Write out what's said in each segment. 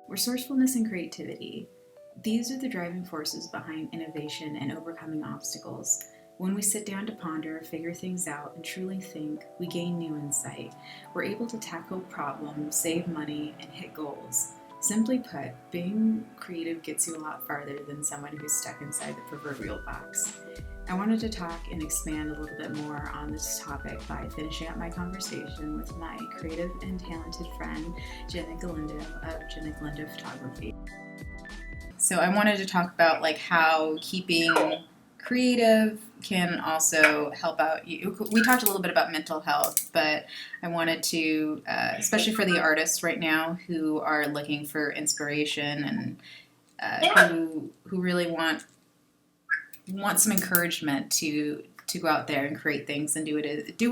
Resourcefulness and creativity. These are the driving forces behind innovation and overcoming obstacles. When we sit down to ponder, figure things out, and truly think, we gain new insight. We're able to tackle problems, save money, and hit goals. Simply put, being creative gets you a lot farther than someone who's stuck inside the proverbial box. I wanted to talk and expand a little bit more on this topic by finishing up my conversation with my creative and talented friend, Jena Galindo of Jena Galindo Photography. So I wanted to talk about how keeping creative can also help out you. We talked a little bit about mental health, but I wanted to, especially for the artists right now who are looking for inspiration and who really want some encouragement to go out there and create things and do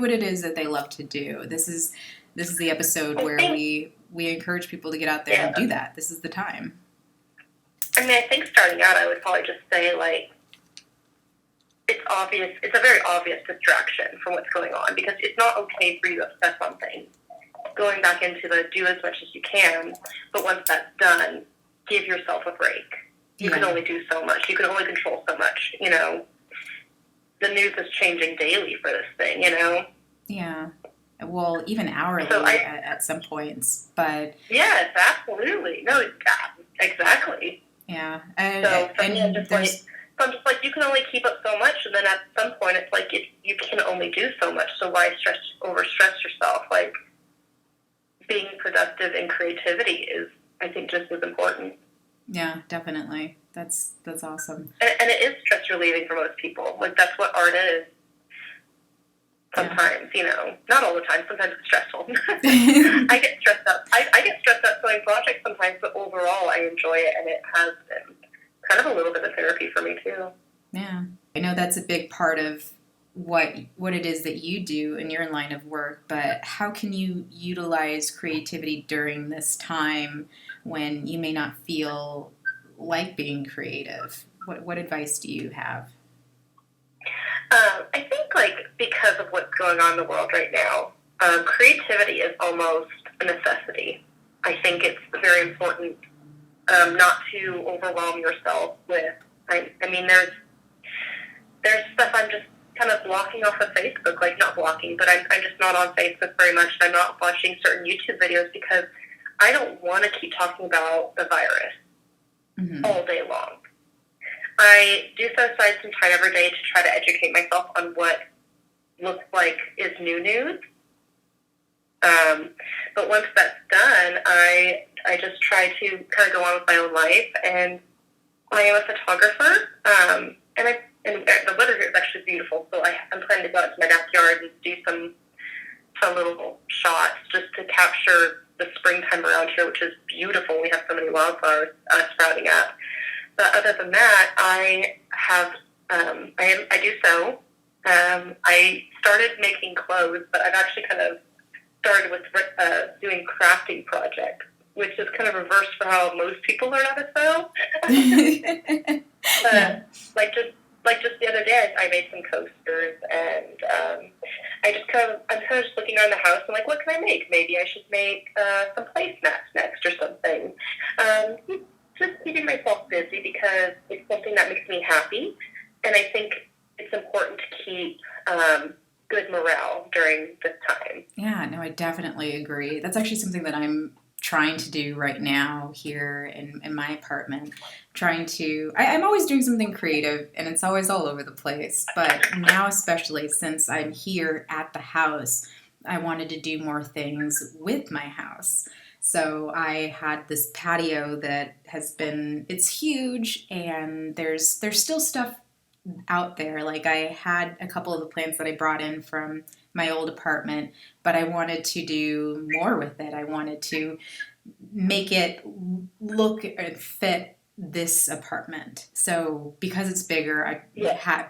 what it is that they love to do. This is the episode where we encourage people to get out there and do that. This is the time. I mean, I think starting out, I would probably just say, it's obvious. It's a very obvious distraction from what's going on, because it's not okay for you to obsess on things. Going back into the do as much as you can, but once that's done, give yourself a break. You can only do so much. You can only control so much, The news is changing daily for this thing, Yeah. Well, even hourly at some points, but... Yes, absolutely. No, exactly. Yeah. So I'm just like, you can only keep up so much, and then at some point it's like you can only do so much, so why overstress yourself? Being productive in creativity is, I think, just as important. Yeah, definitely. That's awesome. And it is stress relieving for most people. That's what art is. Sometimes, not all the time. Sometimes it's stressful. I get stressed out. I get stressed out doing projects sometimes, but overall I enjoy it, and it has been kind of a little bit of therapy for me too. Yeah, I know that's a big part of what it is that you do in your line of work, but how can you utilize creativity during this time when you may not feel like being creative? What advice do you have? I think, because of what's going on in the world right now, creativity is almost a necessity. I think it's very important not to overwhelm yourself with, I mean, there's stuff I'm just kind of blocking off of Facebook, not blocking, but I'm just not on Facebook very much. I'm not watching certain YouTube videos because I don't want to keep talking about the virus all day long. I do set aside some time every day to try to educate myself on what looks like is new news. But once that's done, I just try to kind of go on with my own life. And I am a photographer, and the weather here is actually beautiful. So I'm planning to go out to my backyard and do some little shots just to capture the springtime around here, which is beautiful. We have so many wildflowers sprouting up. But other than that, I do sew. I started making clothes, but I've actually kind of started with doing crafting projects, which is kind of reverse for how most people learn how to sew. Just the other day, I made some coasters, and I'm kind of just looking around the house and what can I make? Maybe I should make some placemats next or something. Just keeping myself busy because it's something that makes me happy, and I think it's important to keep good morale during this time. Yeah, no, I definitely agree. That's actually something that I'm trying to do right now here in my apartment. I'm always doing something creative, and it's always all over the place, but now especially since I'm here at the house, I wanted to do more things with my house. So I had this patio that it's huge, and there's still stuff out there. I had a couple of the plants that I brought in from my old apartment, but I wanted to do more with it. I wanted to make it look and fit this apartment. So because it's bigger, I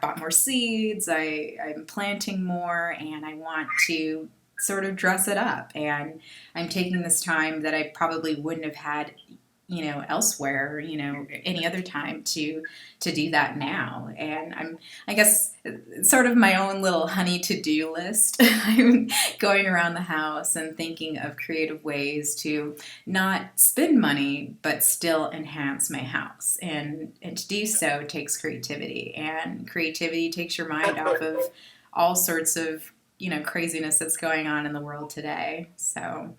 bought more seeds, I'm planting more, and I want to sort of dress it up. And I'm taking this time that I probably wouldn't have had elsewhere, any other time to do that now. And I guess it's sort of my own little honey to-do list. I'm going around the house and thinking of creative ways to not spend money, but still enhance my house. And to do so takes creativity, and creativity takes your mind off of all sorts of, craziness that's going on in the world today. So,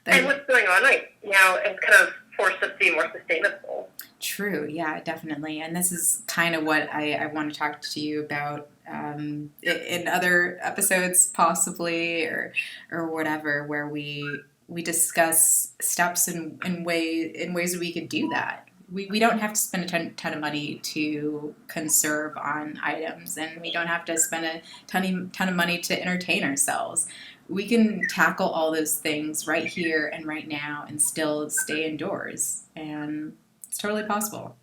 and what's going on right now is kind of forced us to be more sustainable. True, yeah, definitely. And this is kind of what I want to talk to you about in other episodes, possibly, or whatever, where we discuss steps and ways that we could do that. We don't have to spend a ton of money to conserve on items, and we don't have to spend a ton of money to entertain ourselves. We can tackle all those things right here and right now and still stay indoors, and it's totally possible.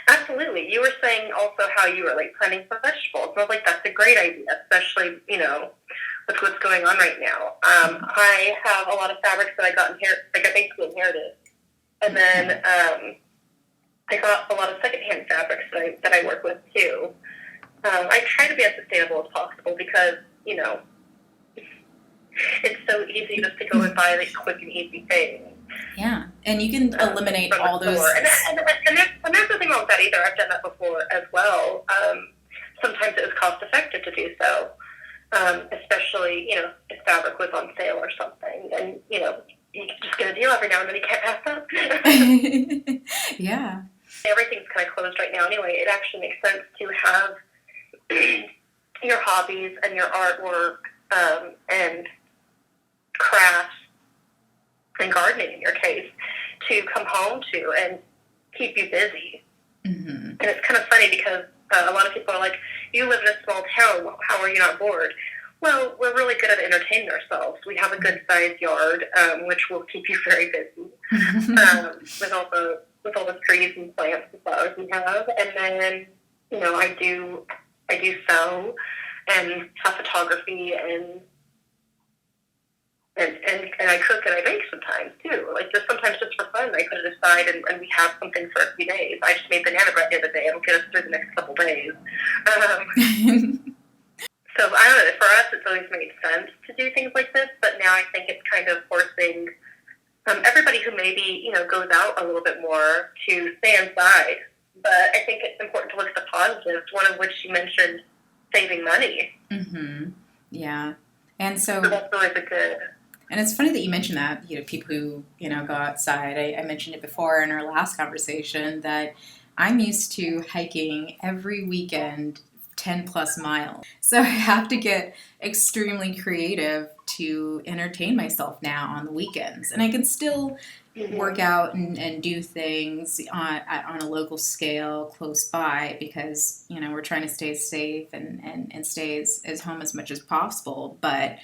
Absolutely. You were saying also how you were like planting for vegetables. I was like, that's a great idea, especially, with what's going on right now. I have a lot of fabrics that I basically inherited. And then I got a lot of secondhand fabrics that I work with too. I try to be as sustainable as possible because, it's so easy just to go and buy like quick and easy things. Yeah, and you can eliminate all those. And there's nothing wrong with that either. I've done that before as well. Sometimes it was cost effective to do so, especially if fabric was on sale or something, and you can just get a deal every now and then. You can't pass up. Yeah. Everything's kind of closed right now anyway. It actually makes sense to have your hobbies and your artwork and crafts and gardening in your case to come home to and keep you busy. Mm-hmm. And it's kind of funny because a lot of people are like, you live in a small town, how are you not bored? Well, we're really good at entertaining ourselves. We have a good sized yard, which will keep you very busy with all the trees and plants and flowers we have. And then, I do sew and have photography and I cook and I bake sometimes too. Like sometimes just for fun, I put it aside and we have something for a few days. I just made banana bread the other day. It'll get us through the next couple days. So I don't know. For us, it's always made sense to do things like this, but now I think it's kind of forcing everybody who maybe goes out a little bit more to stay inside. But I think it's important to look at the positives. One of which you mentioned saving money. Mm-hmm. Yeah, and so that's always a good. And it's funny that you mentioned that, people who, go outside. I mentioned it before in our last conversation that I'm used to hiking every weekend 10 plus miles. So I have to get extremely creative to entertain myself now on the weekends. And I can still work out and do things on a local scale close by because, we're trying to stay safe and stay as home as much as possible. But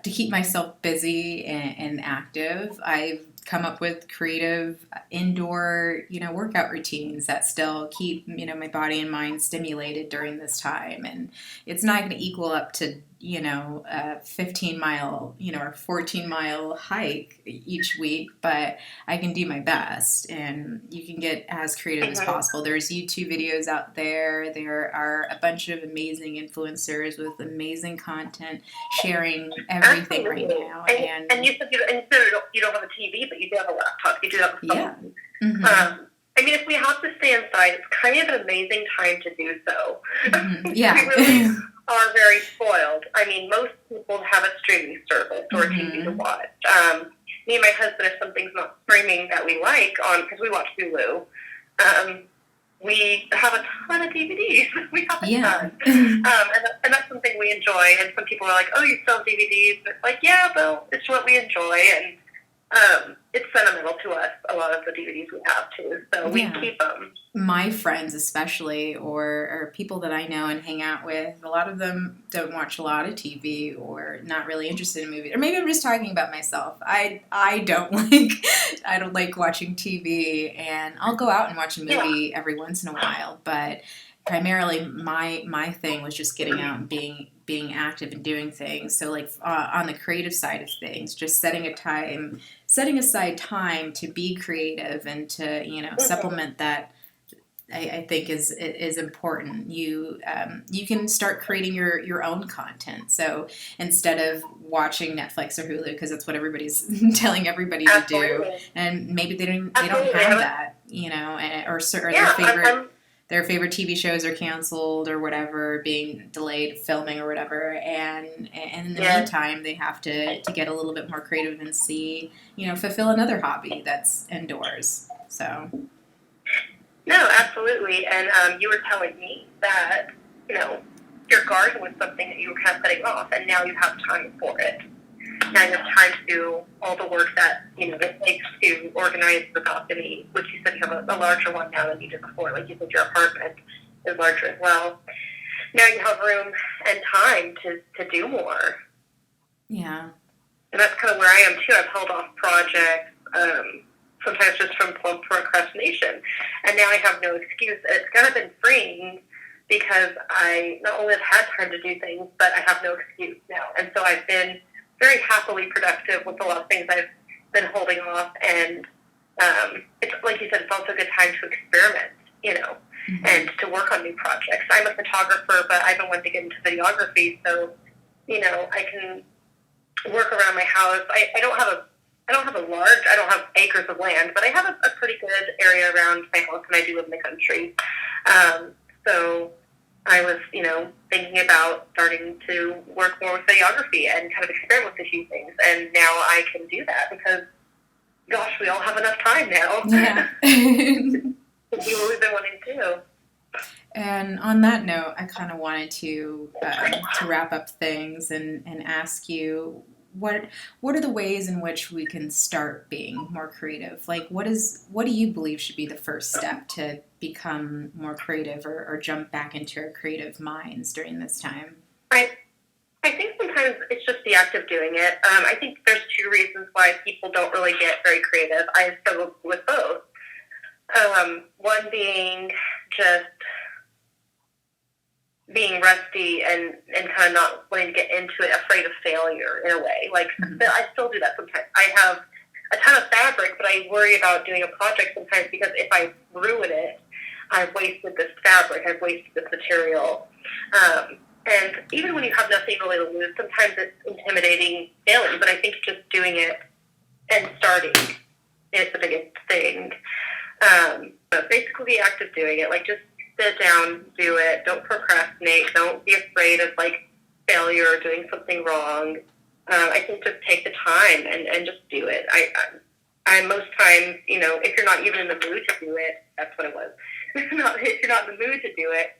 to keep myself busy and active, I've come up with creative indoor, workout routines that still keep, my body and mind stimulated during this time. And it's not going to equal up to, a 15-mile, or 14-mile hike each week, but I can do my best. And you can get as creative as possible. There's YouTube videos out there. There are a bunch of amazing influencers with amazing content sharing everything right now. And you said you don't have a TV, but you do have a laptop. You do have a phone. Yeah. Mm-hmm. If we have to stay inside, it's kind of an amazing time to do so. Mm-hmm. Yeah. We really are very spoiled. Most people have a streaming service or a TV to watch. Me and my husband, if something's not streaming that we like because we watch Hulu, we have a ton of DVDs. We have a ton. And that's something we enjoy. And some people are like, oh, you sell DVDs? And it's like, yeah, well, it's what we enjoy. And it's sentimental to us, a lot of the DVDs we have, too. So we keep them. My friends especially, or people that I know and hang out with, a lot of them don't watch a lot of TV or not really interested in movies. Or maybe I'm just talking about myself. I don't like watching TV, and I'll go out and watch a movie every once in a while, but primarily my thing was just getting out and being active and doing things. So on the creative side of things, just setting a time setting aside time to be creative and to, supplement that, I think is important. You can start creating your own content. So instead of watching Netflix or Hulu, because that's what everybody's telling everybody to do, and maybe they don't have that, or their favorite TV shows are canceled or whatever, being delayed filming or whatever, and in the meantime they have to get a little bit more creative and see, fulfill another hobby that's indoors. So. No, absolutely. And you were telling me that, your garden was something that you were kind of putting off, and now you have time for it. Now you have time to do all the work that, it takes to organize the balcony, which you said you have a larger one now than you did before. Like you said, your apartment is larger as well. Now you have room and time to do more. Yeah. And that's kind of where I am, too. I've held off projects, sometimes just from procrastination. And now I have no excuse. It's kind of been freeing because I not only have had time to do things, but I have no excuse now. And so I've been very happily productive with a lot of things I've been holding off. And it's like you said, it's also a good time to experiment, mm-hmm. and to work on new projects. I'm a photographer, but I've been wanting to get into videography. So, I can work around my house. I don't have acres of land, but I have a pretty good area around my house, and I do live in the country. So I was, thinking about starting to work more with videography and kind of experiment with a few things. And now I can do that because, gosh, we all have enough time now. Yeah. To do what we've been wanting to do. And on that note, I kind of wanted to wrap up things and ask you, what are the ways in which we can start being more creative? Like, what do you believe should be the first step to become more creative or jump back into our creative minds during this time? I think sometimes it's just the act of doing it. I think there's two reasons why people don't really get very creative. I struggle with both. One being just being rusty and kind of not wanting to get into it, afraid of failure in a way. Like, mm-hmm. I still do that sometimes. I have a ton of fabric, but I worry about doing a project sometimes because if I ruin it, I've wasted this fabric, I've wasted this material. And even when you have nothing really to lose, sometimes it's intimidating failing, but I think just doing it and starting is the biggest thing. But basically the act of doing it, like just sit down, do it, don't procrastinate, don't be afraid of failure or doing something wrong. I think just take the time and just do it. I most times, if you're not even in the mood to do it, that's what it was. If you're not in the mood to do it,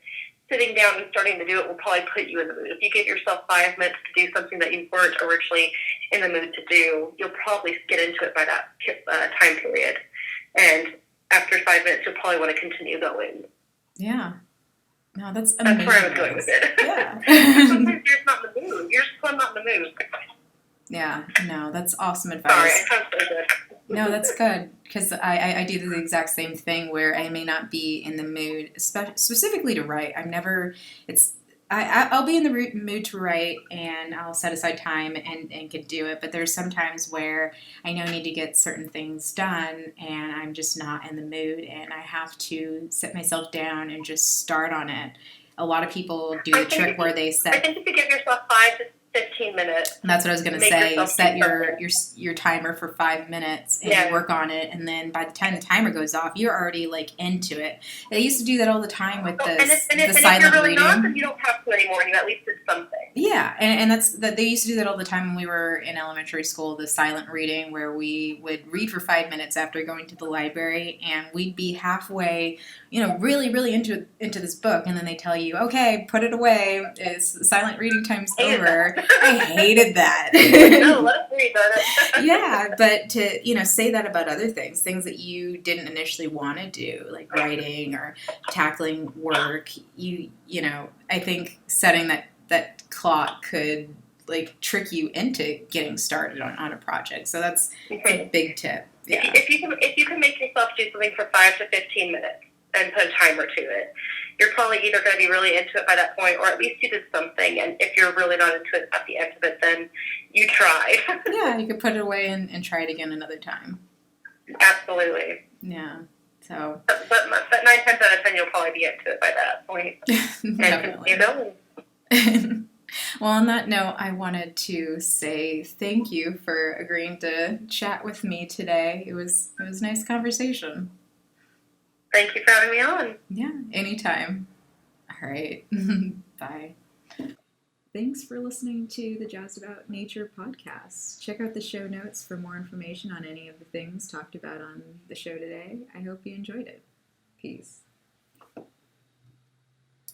sitting down and starting to do it will probably put you in the mood. If you give yourself 5 minutes to do something that you weren't originally in the mood to do, you'll probably get into it by that time period. And after 5 minutes, you'll probably want to continue going. Yeah. No, that's amazing. That's where I was going with it. Yeah. Sometimes you're just not in the mood. You're just not in the mood. Yeah. No, that's awesome advice. Sorry, I sound so good. No, that's good, because I do the exact same thing where I may not be in the mood, specifically to write. I'll be in the mood to write, and I'll set aside time and can do it, but there's some times where I know I need to get certain things done, and I'm just not in the mood, and I have to sit myself down and just start on it. A lot of people do the trick where they set... I think if you give yourself 5 to 15 minutes. And that's what I was going to say. Set your timer for 5 minutes and you work on it, and then by the time the timer goes off, you're already into it. I used to do that all the time with the silent if you're really reading. Not, then you don't have to anymore. You at least did something. Yeah, and that's that. They used to do that all the time when we were in elementary school. The silent reading, where we would read for 5 minutes after going to the library, and we'd be halfway, really, really into this book, and then they tell you, okay, put it away. It's silent reading time's over. I hated that. No, let us read that. Yeah, but to, say that about other things that you didn't initially want to do, like writing or tackling work, I think setting that clock could, trick you into getting started on a project. So that's a big tip. Yeah. If you can make yourself do something for 5 to 15 minutes, and put a timer to it. You're probably either going to be really into it by that point, or at least you did something. And if you're really not into it at the end of it, then you tried. Yeah, you could put it away and try it again another time. Absolutely. Yeah. So. But 9 times out of 10, you'll probably be into it by that point. Definitely. And Well, on that note, I wanted to say thank you for agreeing to chat with me today. It was a nice conversation. Thank you for having me on. Yeah, anytime. All right. Bye. Thanks for listening to the Jazz About Nature podcast. Check out the show notes for more information on any of the things talked about on the show today. I hope you enjoyed it. Peace.